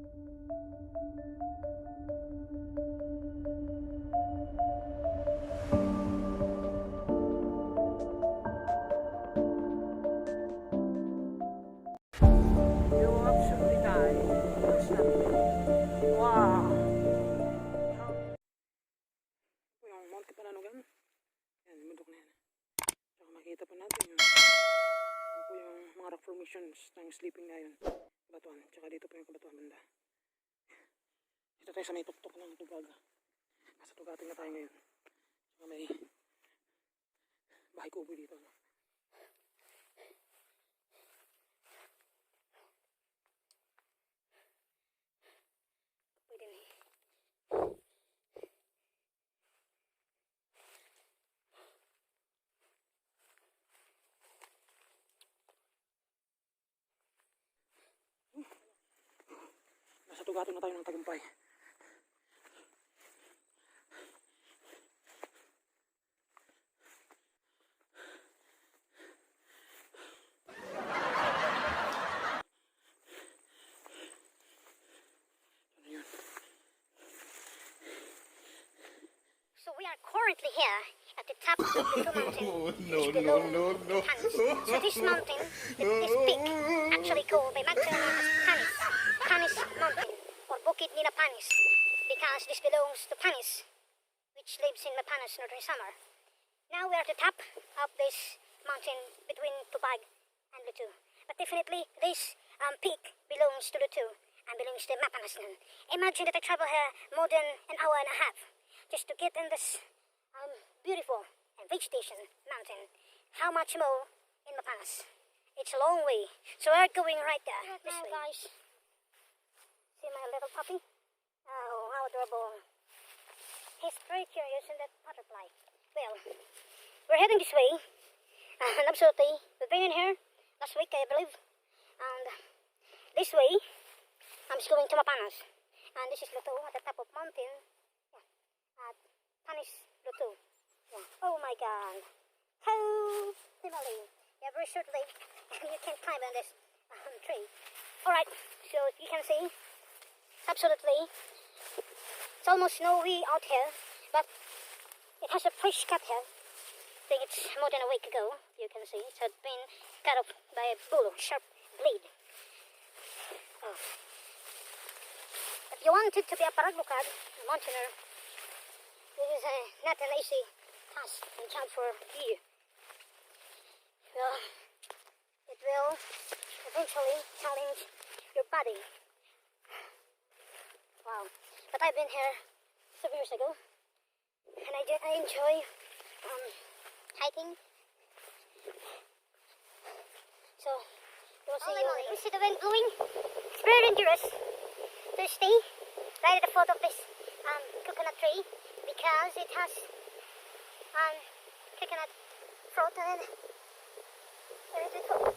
You absolutely die. Wow! Yung Mount Kapananugan. Yan, mundok na yan. Tsaka makita pa natin yun. Yan po yung mga rock formations ng Sleeping Lion. Kabatuan. Tsaka dito po yung Kabatuan banda. Dito tayo sa may tuktok ng Tubag. Nasa Tugating na tayo ngayon. Tsaka may bahay kubo dito. Pwede na eh. Nasa Tugating na tayo ng Tagumpay. So we are currently here at the top of the mountain, which below the Panis. So this mountain, this peak, actually called by Magdalena as Panis Mountain, or Bukit Nina Panis, because this belongs to Panis, which lives in Mapanas, Northern Samar. Now we are at the top of this mountain between Tubag and Lutu. But definitely this peak belongs to Lutu and belongs to Mapanas. Imagine that I travel here more than an hour and a half just to get in this beautiful and vegetation mountain. How much more in Mapanas? It's a long way. So we're going right there. This way. Guys. See my little puppy? Oh, how adorable. He's very curious in that butterfly. Well, we're heading this way. And absolutely, we've been in here last week, I believe. And this way, I'm just going to Mapanas. And this is Lutu at the top of mountain. At Panis Lutu. Yeah. Oh my god. How Himalayan. Yeah, very short leg. And you can climb on this tree. Alright, so you can see, absolutely, it's almost snowy out here, but it has a fresh cut here. I think it's more than a week ago, you can see. It had been cut off by a bull, sharp blade. Oh. If you wanted to be a paraglukad, a mountaineer, this is not an easy task and job for you. Well, it will eventually challenge your body. Wow. But I've been here 7 years ago, and I enjoy hiking. So, you'll see, you see the wind blowing? It's very dangerous to stay right at the foot of this coconut tree, because it has coconut fruit, and if it falls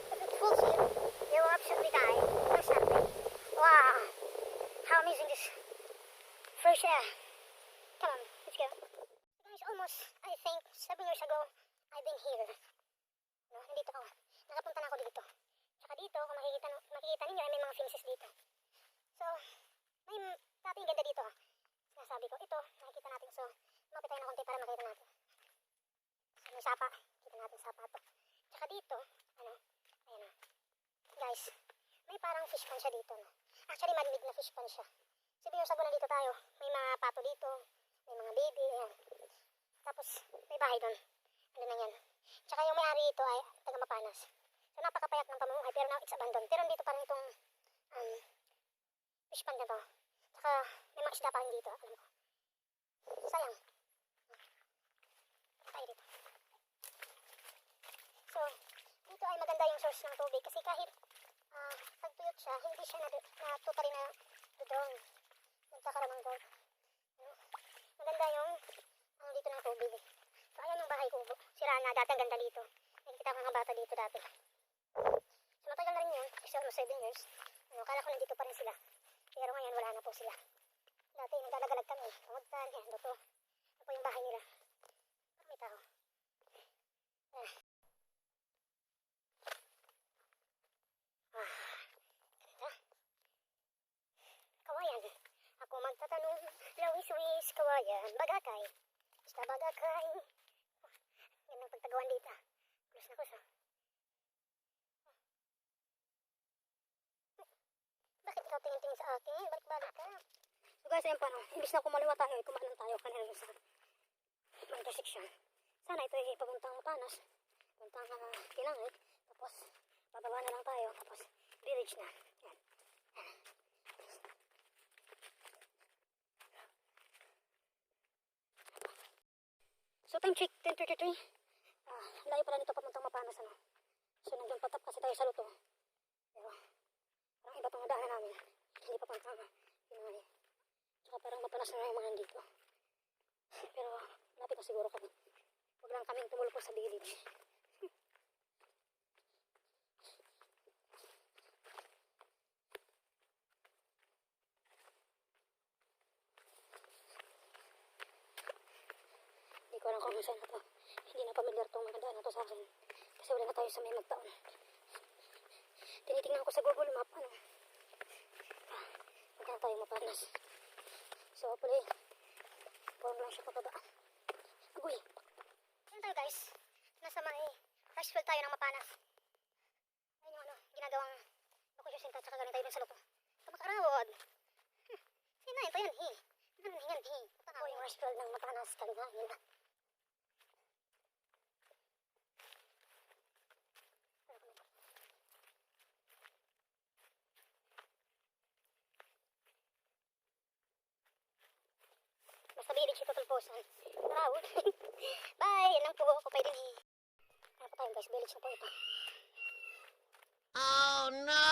you will absolutely die instantly. Wow, how amazing this fresh air. Come on, let's go. Guys, almost, I think, 7 years ago, I've been here. No, nandito ako. Nakapunta na ako dito. Tsaka dito, kung makikita ninyo, ay may mga fences dito. So, may dating ganda dito. Sinasabi ko, ito, nakikita natin. So, lumapit tayo na konti para makita natin. So, may sapa. Kita natin sapa ito. Tsaka dito, ano, ayan o. Guys, may parang fish pond siya dito. No? Actually, man-made na fish pond siya. 7 years ago na dito tayo. May mga pato dito. May mga baby. Ayan. Tapos, may bahay doon. Ano na yan. Tsaka yung may-ari ito ay taga Mapanas. So, napakapayat ng pamumuhay. Pero now, it's abandoned. Pero dito pa rin itong fish pond na to. Tsaka, may mga isda pa rin dito. Alam ko. Sayang. Tayo dito. So, dito ay maganda yung source ng tubig. Kasi kahit pagtuyot siya, hindi siya natuta rin na doon. Nagkakaramang doon. Maganda yung dito ng tubig. So, ayan yung bahay kubo. Sira na, dati ang ganda dito. Nakikita ko mga bata dito dati. So, matagal na rin yun. Kasi almost 7 years. Kala ko nandito pa rin sila. Pero ngayon, wala na po sila. Dati, naglalagalag kami. Pangudtan, yan, dito. Ano po yung bahay nila. May tao. Yan, Bagakay. Basta Bagakay. Yan ang pagtagawan dito. Close na close, oh. Bakit ikaw tingin-tingin sa akin? Balik-balik ka. So guys, ayun pa, no? Imbis na kumaliwa tayo, kumanan tayo kanina sa intersection. Sana ito ay papuntang Panas, papuntang Kilangit, tapos bababa na lang tayo, tapos village na. Yan. So time check, 10:33. Layo pala nito papuntang Mapanas, ano. So nandun patap kasi tayo sa Luto. Pero parang iba pang daanan namin. Hindi papuntang Kilangit. Tsaka parang Mapanas na yung mga nandito. Pero lapit na siguro kami. Huwag lang kaming tumulpo sa village. Hindi ko alam kung saan na to. Hindi na pamilyar tong mga daan na to sa akin. Kasi wala na tayo sa may magtaon. Tinitingnan ko sa Google Map, ano. Huwag na tayo Mapanas. So, hopefully, kung lang siya pababa. Agoy! Yan tayo guys. Nasa may rice field tayo ng Mapanas. Ayun yung ano, ginagawang location center tsaka galing tayo dun sa Luto. Sa Makarawod. Sinayin to yan, hi. Hingan, hi. Ito yung rice field ng Mapanas. Kanina, yun na. Basta village ito tulposan. Marawod. Bye! Yan lang po. Kupay din hi. Ano pa tayo guys? Village na po ito. Oh no!